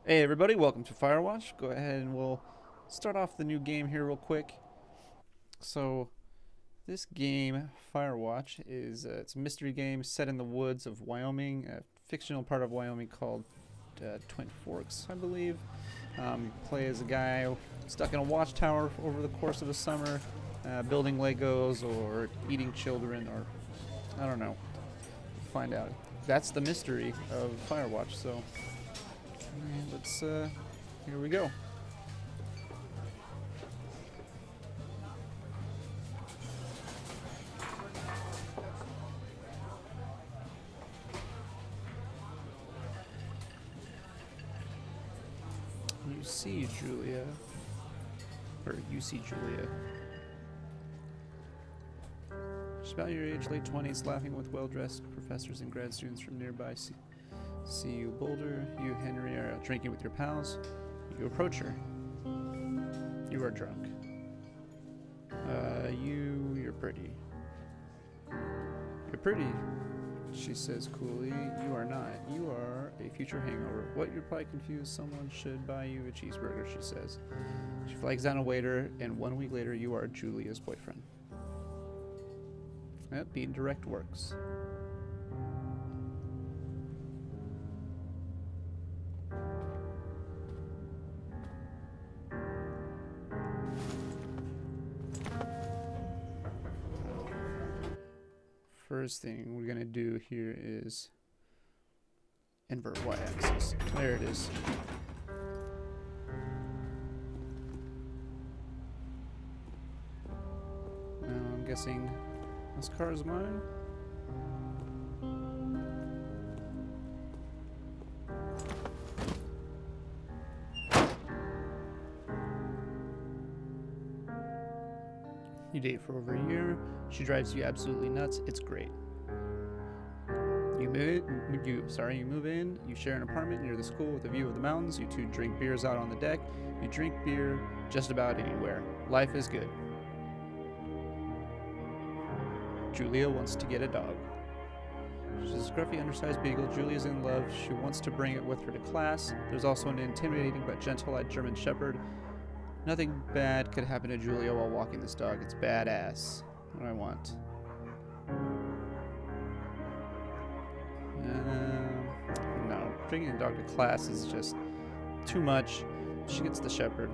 Hey everybody, welcome to Firewatch. Go ahead and we'll start off the new game here real quick. So this game, Firewatch, is it's a mystery game set in the woods of Wyoming, a fictional part of Wyoming called Twin Forks, I believe. You play as a guy stuck in a watchtower over the course of a summer, building Legos or eating children, or I don't know. Find out. That's the mystery of Firewatch. So let's here we go. You see Julia, or you see Julia. She's about your age, late 20s, laughing with well-dressed professors and grad students from nearby CU Boulder. You, Henry, are out drinking with your pals. You approach her. You are drunk. You're pretty. You're pretty, she says coolly. You are not. You are a future hangover. What? You're probably confused. Someone should buy you a cheeseburger, she says. She flags down a waiter, and 1 week later, you are Julia's boyfriend. Yep, being direct works. First thing we're gonna do here is invert y-axis. There it is. Now I'm guessing this car is mine. You date for over a year. She drives you absolutely nuts. It's great. You move in. You share an apartment near the school with a view of the mountains. You two drink beers out on the deck. You drink beer just about anywhere. Life is good. Julia wants to get a dog. She's a scruffy, undersized beagle. Julia's in love. She wants to bring it with her to class. There's also an intimidating but gentle-eyed German shepherd. Nothing bad could happen to Julia while walking this dog. It's badass. What do I want? No, bringing a dog to class is just too much. She gets the shepherd.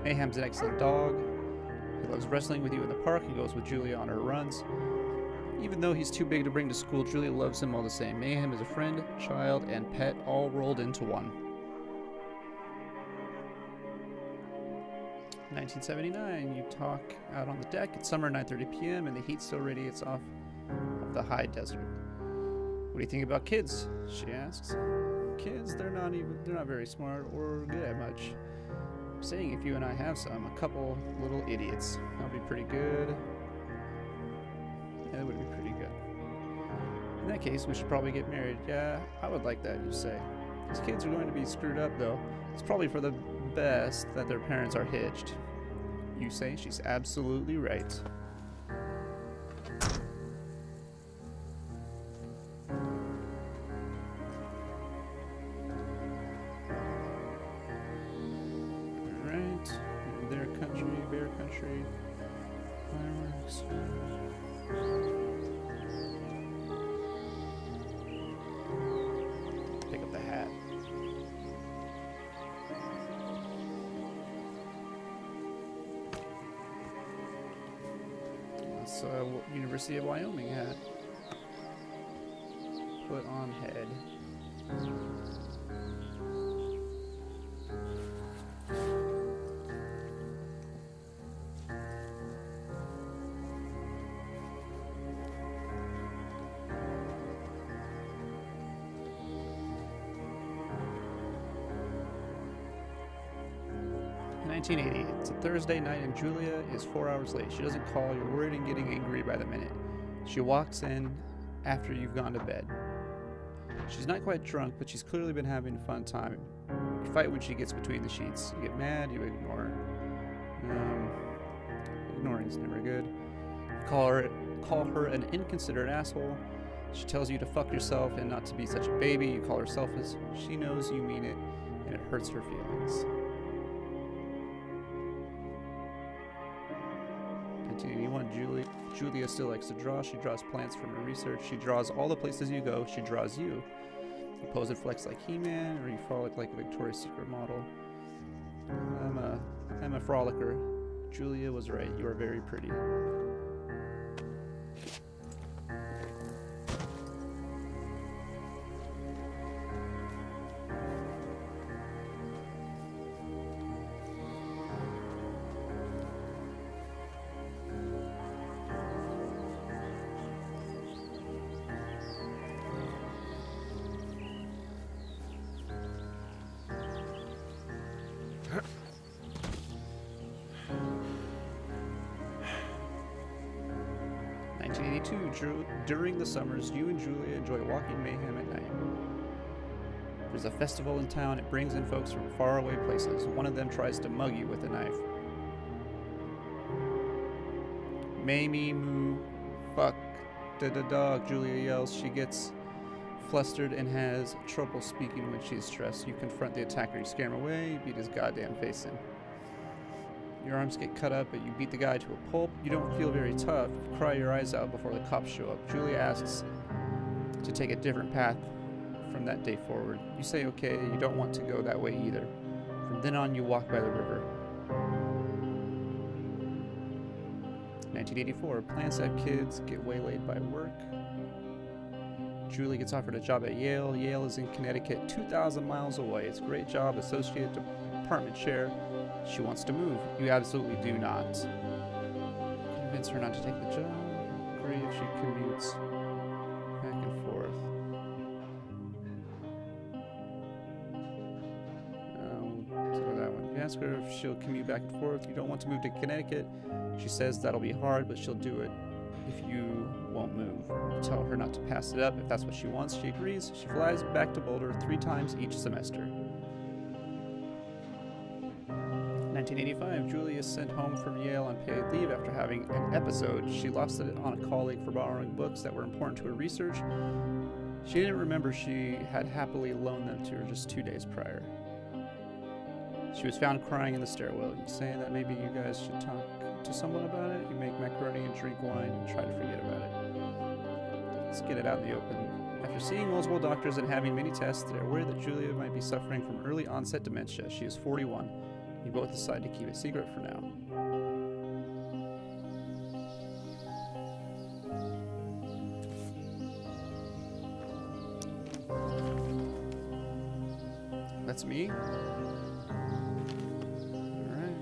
Mayhem's an excellent dog. He loves wrestling with you in the park. He goes with Julia on her runs. Even though he's too big to bring to school, Julia loves him all the same. Mayhem is a friend, child, and pet all rolled into one. 1979, you talk out on the deck. It's summer, 9:30 p.m., and the heat still radiates off of the high desert. What do you think about kids? She asks. Kids, they're not very smart or good at much. I'm saying if you and I have some, a couple little idiots, that'll be pretty good. Yeah, that would be pretty good. In that case, we should probably get married. Yeah, I would like that, you say. These kids are going to be screwed up, though. It's probably for the best that their parents are hitched. You say she's absolutely right. Alright, their country, bear country, fireworks. Pick up the hat. University of Wyoming hat. Put on head. In 1980, it's a Thursday night and Julia is 4 hours late. She doesn't call. You're worried and getting angry by the minute. She walks in after you've gone to bed. She's not quite drunk, but she's clearly been having a fun time. You fight when she gets between the sheets. You get mad, you ignore. Ignoring's never good. Call her an inconsiderate asshole. She tells you to fuck yourself and not to be such a baby. You call her selfish. She knows you mean it, and it hurts her feelings. 1981, Julia still likes to draw. She draws plants from her research. She draws all the places you go. She draws you. You pose and flex like He-Man, or you frolic like a Victoria's Secret model. I'm a frolicker. Julia was right. You are very pretty. During the summers, you and Julia enjoy walking mayhem at night. There's a festival in town. It brings in folks from faraway places. One of them tries to mug you with a knife. May me moo, fuck the dog, Julia yells. She gets flustered and has trouble speaking when she's stressed. You confront the attacker. You scare him away. You beat his goddamn face in. Your arms get cut up, but you beat the guy to a pulp. You don't feel very tough. You cry your eyes out before the cops show up. Julia asks to take a different path from that day forward. You say okay, you don't want to go that way either. From then on, you walk by the river. 1984, plans to have kids, get waylaid by work. Julie gets offered a job at Yale. Yale is in Connecticut, 2,000 miles away. It's a great job, associate department chair. She wants to move. You absolutely do not. Convince her not to take the job. Agree if she commutes back and forth. So that one. You ask her if she'll commute back and forth. You don't want to move to Connecticut. She says that'll be hard, but she'll do it if you won't move. You tell her not to pass it up. If that's what she wants, she agrees. She flies back to Boulder 3 times each semester. 1985, Julia is sent home from Yale on paid leave after having an episode. She lost it on a colleague for borrowing books that were important to her research. She didn't remember she had happily loaned them to her just 2 days prior. She was found crying in the stairwell. You say that maybe you guys should talk to someone about it. You make macaroni and drink wine and try to forget about it. Let's get it out in the open. After seeing multiple doctors and having many tests, they're aware that Julia might be suffering from early onset dementia. She is 41. You both decide to keep it secret for now. That's me. Alright.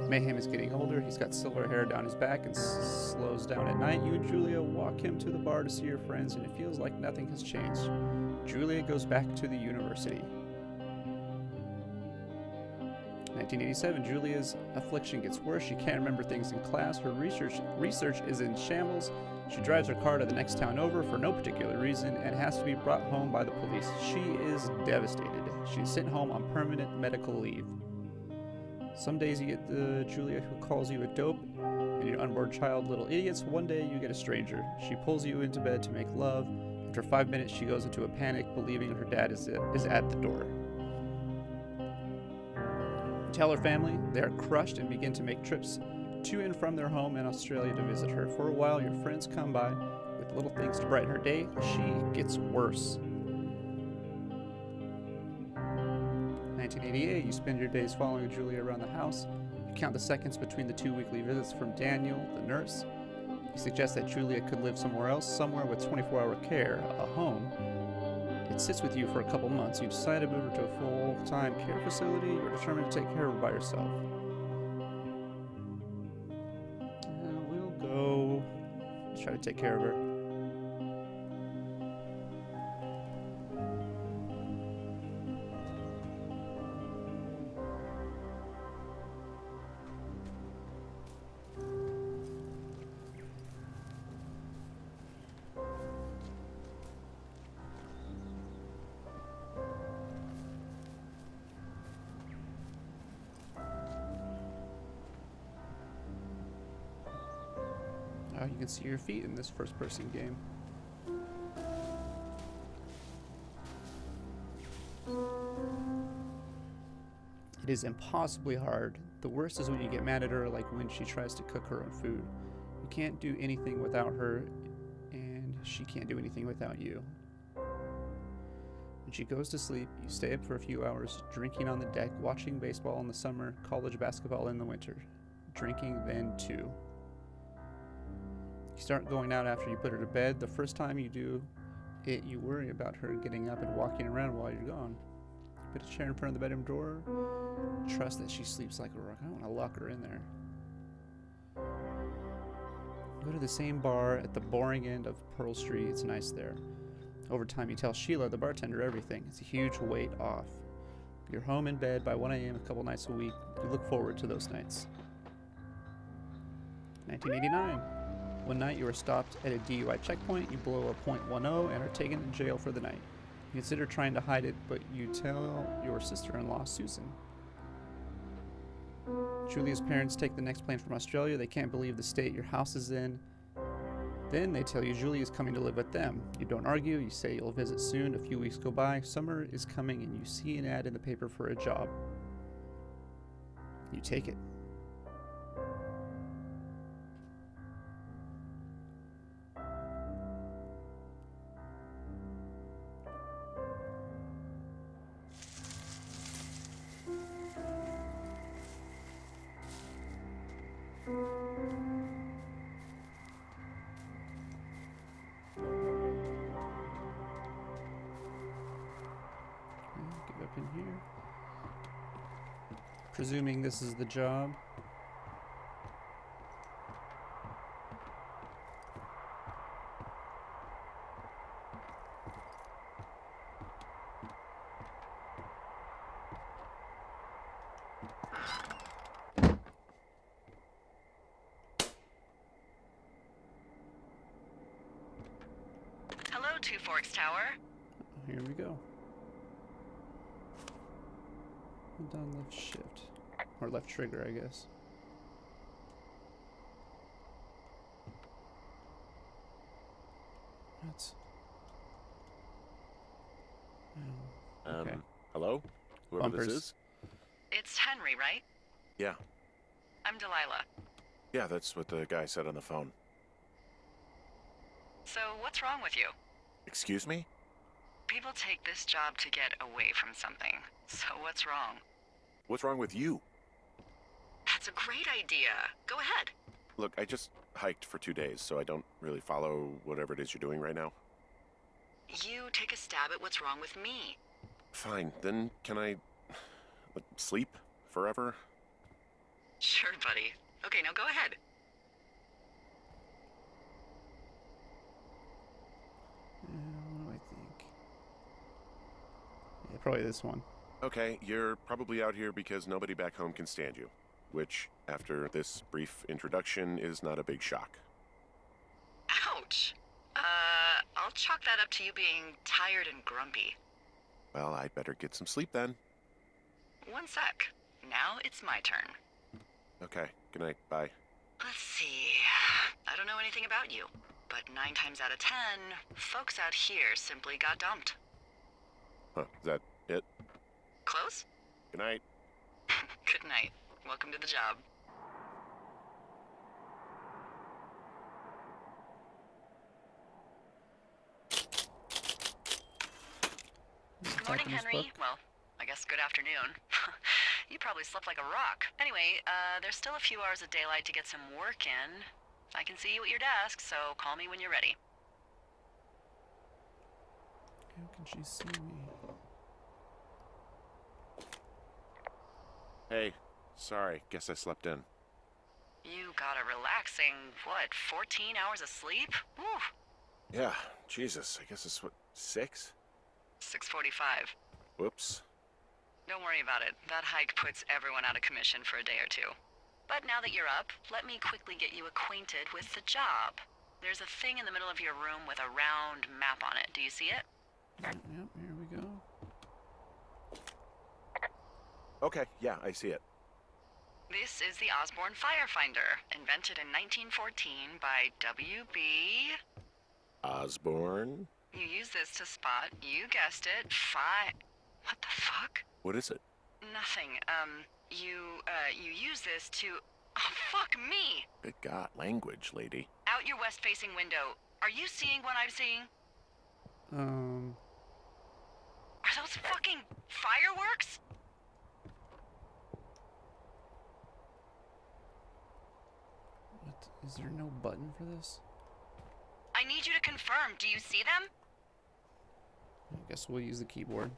Mayhem is getting older. He's got silver hair down his back and slows down at night. You and Julia walk him to the bar to see your friends, and it feels like nothing has changed. Julia goes back to the university. 1987, Julia's affliction gets worse. She can't remember things in class. Her research is in shambles. She drives her car to the next town over for no particular reason and has to be brought home by the police. She is devastated. She's sent home on permanent medical leave. Some days you get the Julia who calls you a dope and your unborn child little idiots. One day you get a stranger. She pulls you into bed to make love. After 5 minutes, she goes into a panic, believing her dad is at the door. Tell her family. They are crushed and begin to make trips to and from their home in Australia to visit her. For a while, your friends come by with little things to brighten her day. She gets worse. 1988, you spend your days following Julia around the house. You count the seconds between the 2 weekly visits from Daniel, the nurse. You suggest that Julia could live somewhere else, somewhere with 24-hour care, a home. It sits with you for a couple months. You decide to move her to a full-time care facility. You're determined to take care of her by yourself. We'll go try to take care of her. you can see your feet in this first-person game. It is impossibly hard. The worst is when you get mad at her, like when she tries to cook her own food. You can't do anything without her, and she can't do anything without you. When she goes to sleep, you stay up for a few hours, drinking on the deck, watching baseball in the summer, college basketball in the winter. Drinking then too. You start going out after you put her to bed. The first time you do it, you worry about her getting up and walking around while you're gone. Put a chair in front of the bedroom door. Trust that she sleeps like a rock. I want to lock her in there. Go to the same bar at the boring end of Pearl Street. It's nice there. Over time, you tell Sheila, the bartender, everything. It's a huge weight off. You're home in bed by 1 a.m. a couple nights a week. You look forward to those nights. 1989. One night, you are stopped at a DUI checkpoint. You blow a .10 and are taken to jail for the night. You consider trying to hide it, but you tell your sister-in-law, Susan. Julia's parents take the next plane from Australia. They can't believe the state your house is in. Then they tell you Julia's coming to live with them. You don't argue. You say you'll visit soon. A few weeks go by. Summer is coming, and you see an ad in the paper for a job. You take it. Get up in here. Presuming this is the job. Hello, Two Forks Tower. Here we go. Hold down left shift. Or left trigger, I guess. That's... okay. Hello? Whoever Bumpers. this is? It's Henry, right? Yeah. I'm Delilah. Yeah, that's what the guy said on the phone. So, what's wrong with you? Excuse me? People take this job to get away from something. So, what's wrong? What's wrong with you? That's a great idea. Go ahead. Look, I just hiked for 2 days, so I don't really follow whatever it is you're doing right now. You take a stab at what's wrong with me. Fine, then can I... sleep? Forever? Sure, buddy. Okay, now go ahead. What do I think? Yeah, probably this one. Okay, you're probably out here because nobody back home can stand you. Which, after this brief introduction, is not a big shock. Ouch. I'll chalk that up to you being tired and grumpy. Well, I'd better get some sleep then. One sec. Now it's my turn. Okay, good night, bye. Let's see. I don't know anything about you, but 9 times out of 10, folks out here simply got dumped. Huh, is that it? Close? Good night. Good night. Welcome to the job. Good morning, Henry. Well, I guess good afternoon. You probably slept like a rock. Anyway, there's still a few hours of daylight to get some work in. I can see you at your desk, so call me when you're ready. How can she see me? Hey, sorry, guess I slept in. You got a relaxing, 14 hours of sleep? Woo! Yeah, Jesus, I guess it's what, 6? 6:45. Whoops. Don't worry about it. That hike puts everyone out of commission for a day or two. But now that you're up, let me quickly get you acquainted with the job. There's a thing in the middle of your room with a round map on it. Do you see it? Yep, here we go. Okay, yeah, I see it. This is the Osborne Firefinder, invented in 1914 by W.B. Osborne? You use this to spot, you guessed it, What the fuck? What is it? Nothing. You use this to... Oh, fuck me! Good God, language, lady. Out your west-facing window. Are you seeing what I'm seeing? Are those fucking fireworks? What? Is there no button for this? I need you to confirm. Do you see them? I guess we'll use the keyboard.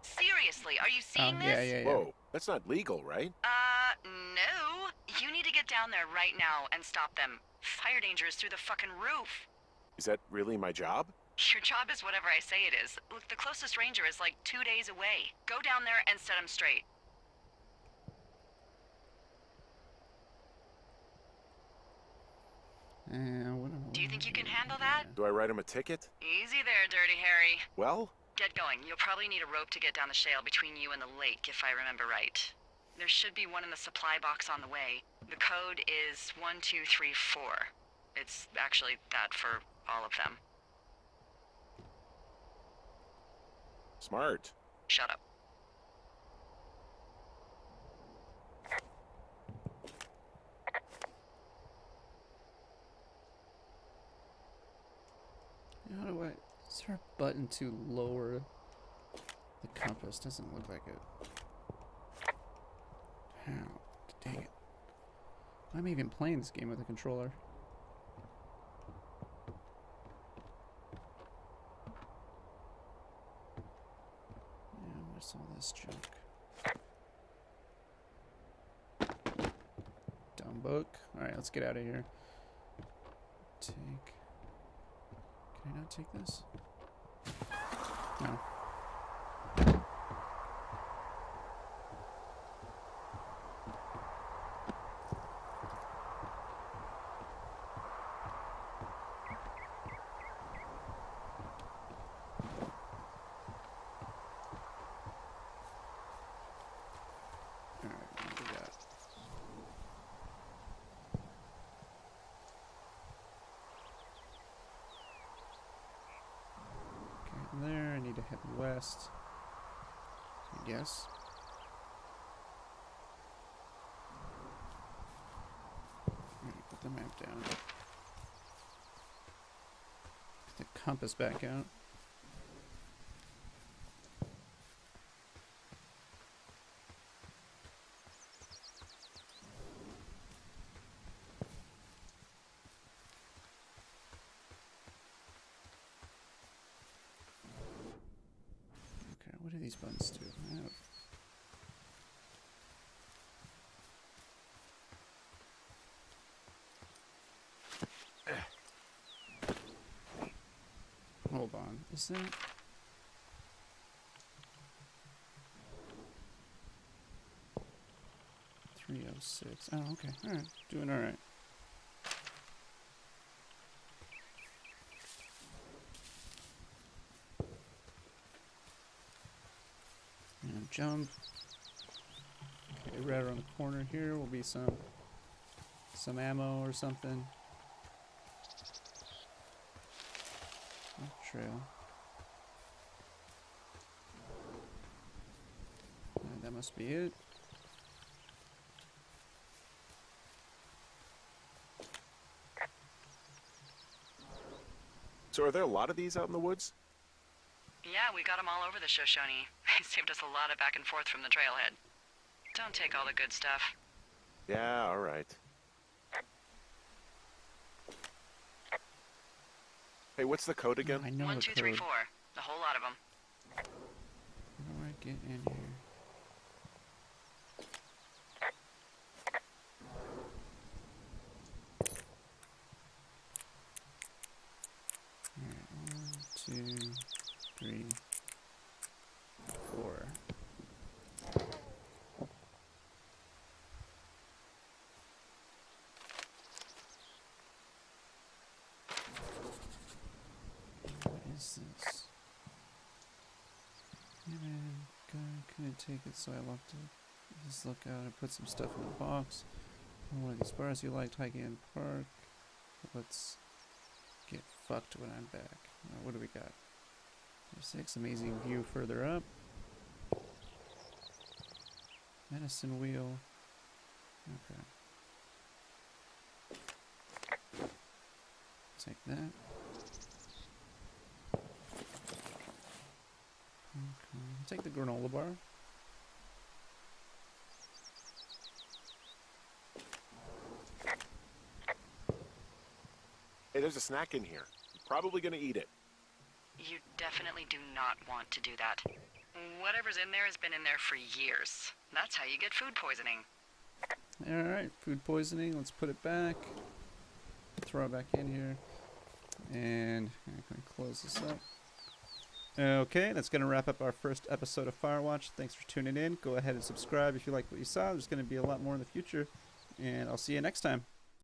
Seriously, are you seeing yeah, this? yeah, yeah. Whoa, that's not legal, right? No. You need to get down there right now and stop them. Fire danger is through the fucking roof. Is that really my job? Your job is whatever I say it is. Look, the closest ranger is like 2 days away. Go down there and set him straight. Do you think you can handle that? Do I write him a ticket? Easy there, Dirty Harry. Well, Get going. You'll probably need a rope to get down the shale between you and the lake, if I remember right. There should be one in the supply box on the way. The code is 1234. It's actually that for all of them. smart. Shut up. How do I... Is there a button to lower the compass? Doesn't look like it. How? Dang it. Why am I even playing this game with a controller? Yeah, what's all this junk? Dumb book. Alright, let's get out of here. Take... Can I not take this? No. Alright, what do we got? Okay, I'm there. I need to head west. I guess. Alright, put the map down. Get the compass back out. Okay, what do these buttons do? Oh. Hold on. Is that... .306. Oh, okay. Alright. Doing alright. And jump. Okay, right around the corner here will be some ammo or something. Oh, trail. And that must be it. So are there a lot of these out in the woods? Yeah, we got them all over the Shoshone. They saved us a lot of back and forth from the trailhead. Don't take all the good stuff. Yeah, all right. Hey, what's the code again? I know One, the two, code. three, 4. The whole lot of them. How do I get in here? Alright, 1, 2, 3, 4. What is this? Can I take it? So I locked it. Just look out and put some stuff in the box. One of these bars you liked hiking in the park. Let's get fucked when I'm back. Now, what do we got? There's 6. Amazing view further up. Medicine wheel. Okay. Take that. Okay. Take the granola bar. Hey, there's a snack in here. I'm probably gonna eat it. You definitely do not want to do that. Whatever's in there has been in there for years. That's how you get food poisoning. Alright, food poisoning. Let's put it back. Throw it back in here. And I'm going to close this up. Okay, that's going to wrap up our first episode of Firewatch. Thanks for tuning in. Go ahead and subscribe if you like what you saw. There's going to be a lot more in the future. And I'll see you next time.